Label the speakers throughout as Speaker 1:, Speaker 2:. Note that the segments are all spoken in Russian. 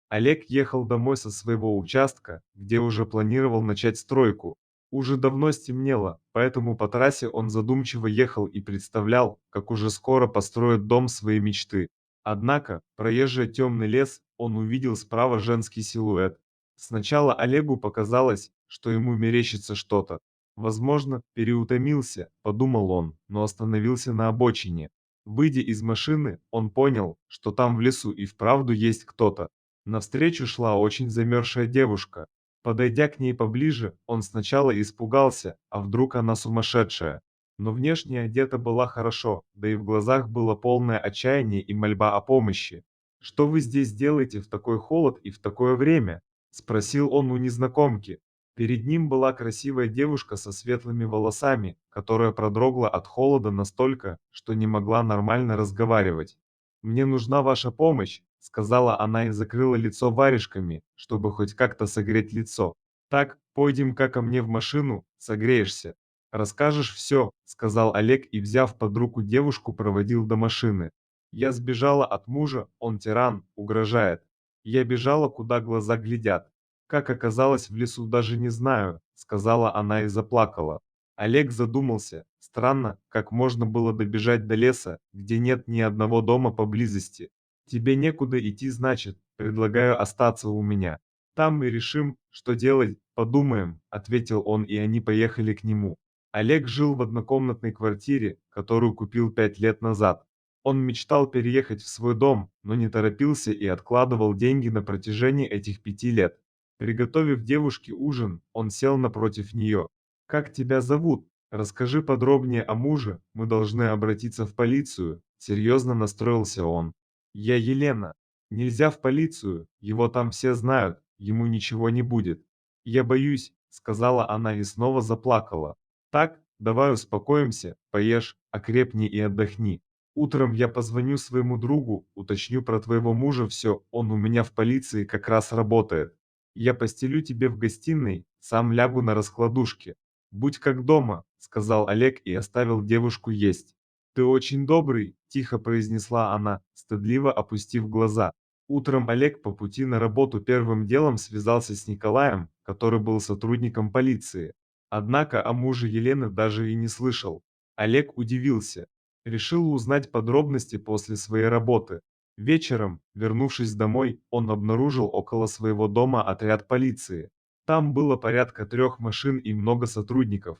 Speaker 1: Олег ехал домой со своего участка, где уже планировал начать стройку. Уже давно стемнело, поэтому по трассе он задумчиво ехал и представлял, как уже скоро построит дом своей мечты. Однако, проезжая темный лес, он увидел справа женский силуэт. Сначала Олегу показалось, что ему мерещится что-то. Возможно, переутомился, подумал он, но остановился на обочине. Выйдя из машины, он понял, что там в лесу и вправду есть кто-то. Навстречу шла очень замерзшая девушка. Подойдя к ней поближе, он сначала испугался, а вдруг она сумасшедшая. Но внешне одета была хорошо, да и в глазах было полное отчаяние и мольба о помощи. «Что вы здесь делаете в такой холод и в такое время?» – спросил он у незнакомки. Перед ним была красивая девушка со светлыми волосами, которая продрогла от холода настолько, что не могла нормально разговаривать. «Мне нужна ваша помощь», — сказала она и закрыла лицо варежками, чтобы хоть как-то согреть лицо. «Так, пойдем-ка ко мне в машину, согреешься. Расскажешь все», — сказал Олег и, взяв под руку девушку, проводил до машины. «Я сбежала от мужа, он тиран, угрожает. Я бежала, куда глаза глядят. Как оказалось в лесу, даже не знаю», — сказала она и заплакала. Олег задумался. Странно, как можно было добежать до леса, где нет ни одного дома поблизости. «Тебе некуда идти, значит, предлагаю остаться у меня. Там мы решим, что делать, подумаем», — ответил он, и они поехали к нему. Олег жил в однокомнатной квартире, которую купил 5 лет назад. Он мечтал переехать в свой дом, но не торопился и откладывал деньги на протяжении этих 5 лет. Приготовив девушке ужин, он сел напротив нее. «Как тебя зовут? Расскажи подробнее о муже, мы должны обратиться в полицию», — серьезно настроился он. «Я Елена. Нельзя в полицию, его там все знают, ему ничего не будет». «Я боюсь», — сказала она и снова заплакала. «Так, давай успокоимся, поешь, окрепни и отдохни. Утром я позвоню своему другу, уточню про твоего мужа все, он у меня в полиции как раз работает. Я постелю тебе в гостиной, сам лягу на раскладушке. «Будь как дома», — сказал Олег и оставил девушку есть. «Ты очень добрый», — тихо произнесла она, стыдливо опустив глаза. Утром Олег по пути на работу первым делом связался с Николаем, который был сотрудником полиции. Однако о муже Елены даже и не слышал. Олег удивился. Решил узнать подробности после своей работы. Вечером, вернувшись домой, он обнаружил около своего дома отряд полиции. Там было порядка 3 машин и много сотрудников.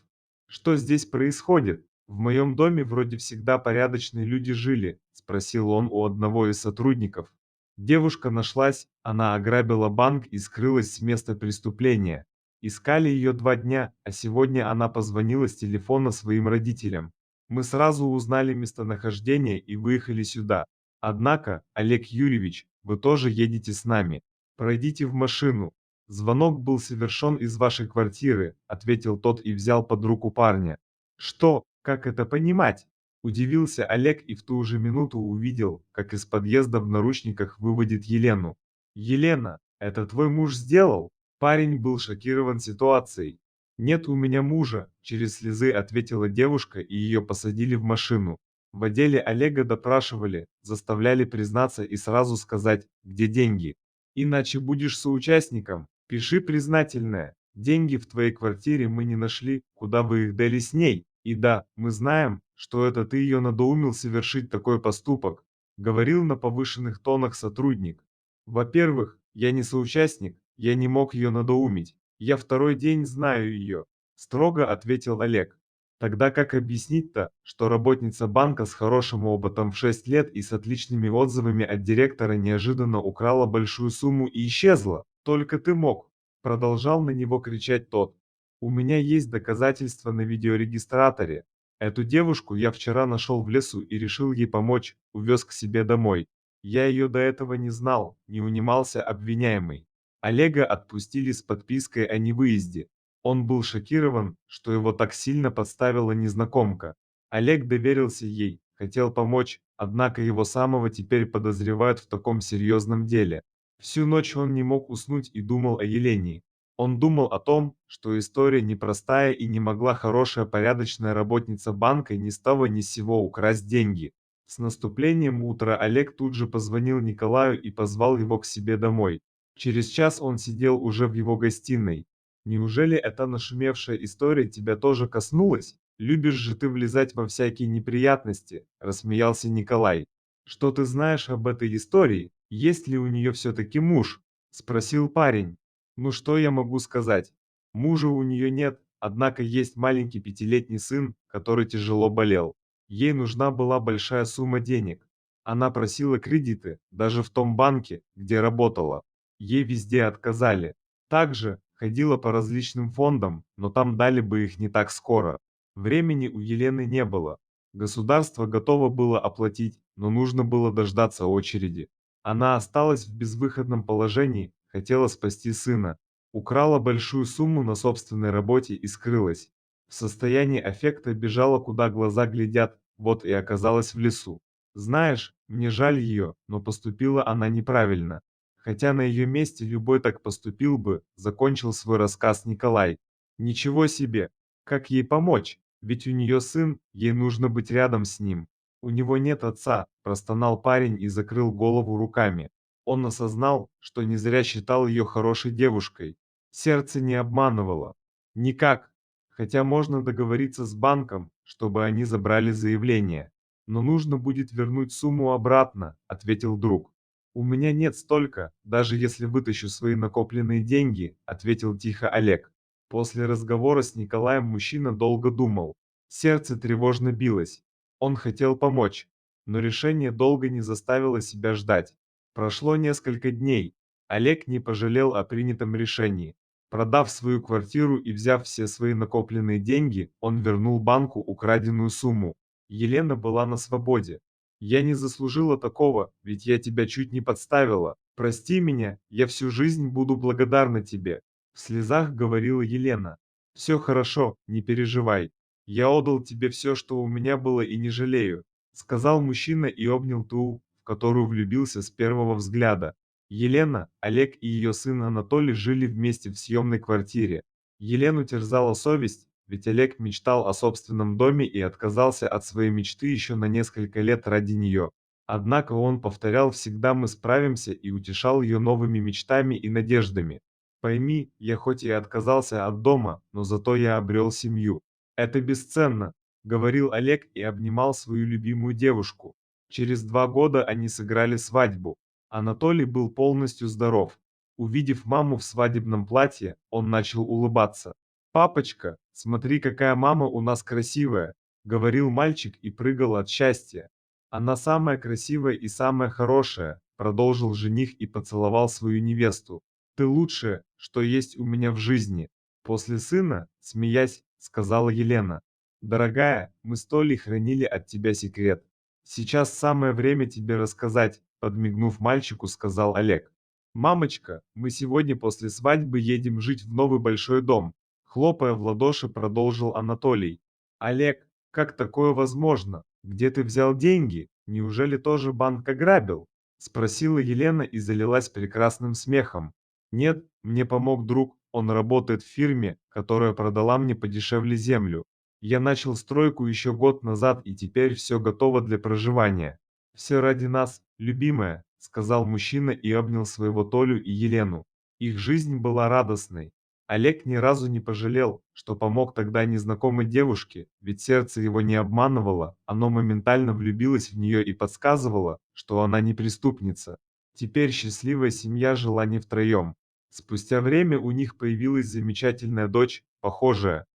Speaker 1: «Что здесь происходит? В моем доме вроде всегда порядочные люди жили», – спросил он у одного из сотрудников. Девушка нашлась, она ограбила банк и скрылась с места преступления. Искали ее 2 дня, а сегодня она позвонила с телефона своим родителям. Мы сразу узнали местонахождение и выехали сюда. Однако, Олег Юрьевич, вы тоже едете с нами. Пройдите в машину. «Звонок был совершен из вашей квартиры», — ответил тот и взял под руку парня. «Что? Как это понимать?» Удивился Олег и в ту же минуту увидел, как из подъезда в наручниках выводит Елену. «Елена, это твой муж сделал?» Парень был шокирован ситуацией. «Нет у меня мужа», — через слезы ответила девушка, и ее посадили в машину. В отделе Олега допрашивали, заставляли признаться и сразу сказать, где деньги. «Иначе будешь соучастником. Пиши признательное. Деньги в твоей квартире мы не нашли, куда вы их дали с ней. И да, мы знаем, что это ты ее надоумил совершить такой поступок», — говорил на повышенных тонах сотрудник. «Во-первых, я не соучастник, я не мог ее надоумить. Я второй день знаю ее», — строго ответил Олег. Тогда как объяснить-то, что работница банка с хорошим опытом в 6 лет и с отличными отзывами от директора неожиданно украла большую сумму и исчезла? Только ты мог. Продолжал на него кричать тот. У меня есть доказательства на видеорегистраторе. Эту девушку я вчера нашел в лесу и решил ей помочь, увез к себе домой. Я ее до этого не знал, не унимался обвиняемый. Олега отпустили с подпиской о невыезде. Он был шокирован, что его так сильно подставила незнакомка. Олег доверился ей, хотел помочь, однако его самого теперь подозревают в таком серьезном деле. Всю ночь он не мог уснуть и думал о Елене. Он думал о том, что история непростая и не могла хорошая порядочная работница банка ни с того ни с сего украсть деньги. С наступлением утра Олег тут же позвонил Николаю и позвал его к себе домой. Через час он сидел уже в его гостиной. «Неужели эта нашумевшая история тебя тоже коснулась? Любишь же ты влезать во всякие неприятности», – рассмеялся Николай. «Что ты знаешь об этой истории? Есть ли у нее все-таки муж?» – спросил парень. «Ну что я могу сказать? Мужа у нее нет, однако есть маленький пятилетний сын, который тяжело болел. Ей нужна была большая сумма денег. Она просила кредиты, даже в том банке, где работала. Ей везде отказали. Также ходила по различным фондам, но там дали бы их не так скоро. Времени у Елены не было. Государство готово было оплатить, но нужно было дождаться очереди. Она осталась в безвыходном положении, хотела спасти сына. Украла большую сумму на собственной работе и скрылась. В состоянии аффекта бежала, куда глаза глядят, вот и оказалась в лесу. Знаешь, мне жаль ее, но поступила она неправильно. Хотя на ее месте любой так поступил бы, закончил свой рассказ Николай. Ничего себе! Как ей помочь? Ведь у нее сын, ей нужно быть рядом с ним. У него нет отца, простонал парень и закрыл голову руками. Он осознал, что не зря считал ее хорошей девушкой. Сердце не обманывало. Никак. Хотя можно договориться с банком, чтобы они забрали заявление. Но нужно будет вернуть сумму обратно, ответил друг. «У меня нет столько, даже если вытащу свои накопленные деньги», — ответил тихо Олег. После разговора с Николаем мужчина долго думал. Сердце тревожно билось. Он хотел помочь, но решение долго не заставило себя ждать. Прошло несколько дней. Олег не пожалел о принятом решении. Продав свою квартиру и взяв все свои накопленные деньги, он вернул банку украденную сумму. Елена была на свободе. «Я не заслужила такого, ведь я тебя чуть не подставила. Прости меня, я всю жизнь буду благодарна тебе», — в слезах говорила Елена. «Все хорошо, не переживай. Я отдал тебе все, что у меня было, и не жалею», — сказал мужчина и обнял ту, в которую влюбился с первого взгляда. Елена, Олег и ее сын Анатолий жили вместе в съемной квартире. Елену терзала совесть, ведь Олег мечтал о собственном доме и отказался от своей мечты еще на несколько лет ради нее. Однако он повторял всегда «мы справимся» и утешал ее новыми мечтами и надеждами. «Пойми, я хоть и отказался от дома, но зато я обрел семью. Это бесценно», — говорил Олег и обнимал свою любимую девушку. Через 2 года они сыграли свадьбу. Анатолий был полностью здоров. Увидев маму в свадебном платье, он начал улыбаться. «Папочка, смотри, какая мама у нас красивая», — говорил мальчик и прыгал от счастья. «Она самая красивая и самая хорошая», — продолжил жених и поцеловал свою невесту. «Ты лучшее, что есть у меня в жизни». После сына, смеясь, сказала Елена. «Дорогая, мы с Толей хранили от тебя секрет. Сейчас самое время тебе рассказать», — подмигнув мальчику, сказал Олег. «Мамочка, мы сегодня после свадьбы едем жить в новый большой дом», — хлопая в ладоши, продолжил Анатолий. «Олег, как такое возможно? Где ты взял деньги? Неужели тоже банк ограбил?» — спросила Елена и залилась прекрасным смехом. «Нет, мне помог друг, он работает в фирме, которая продала мне подешевле землю. Я начал стройку еще год назад, и теперь все готово для проживания. Все ради нас, любимая», — сказал мужчина и обнял своего Толю и Елену. Их жизнь была радостной. Олег ни разу не пожалел, что помог тогда незнакомой девушке, ведь сердце его не обманывало, оно моментально влюбилось в нее и подсказывало, что она не преступница. Теперь счастливая семья жила не втроем. Спустя время у них появилась замечательная дочь, похожая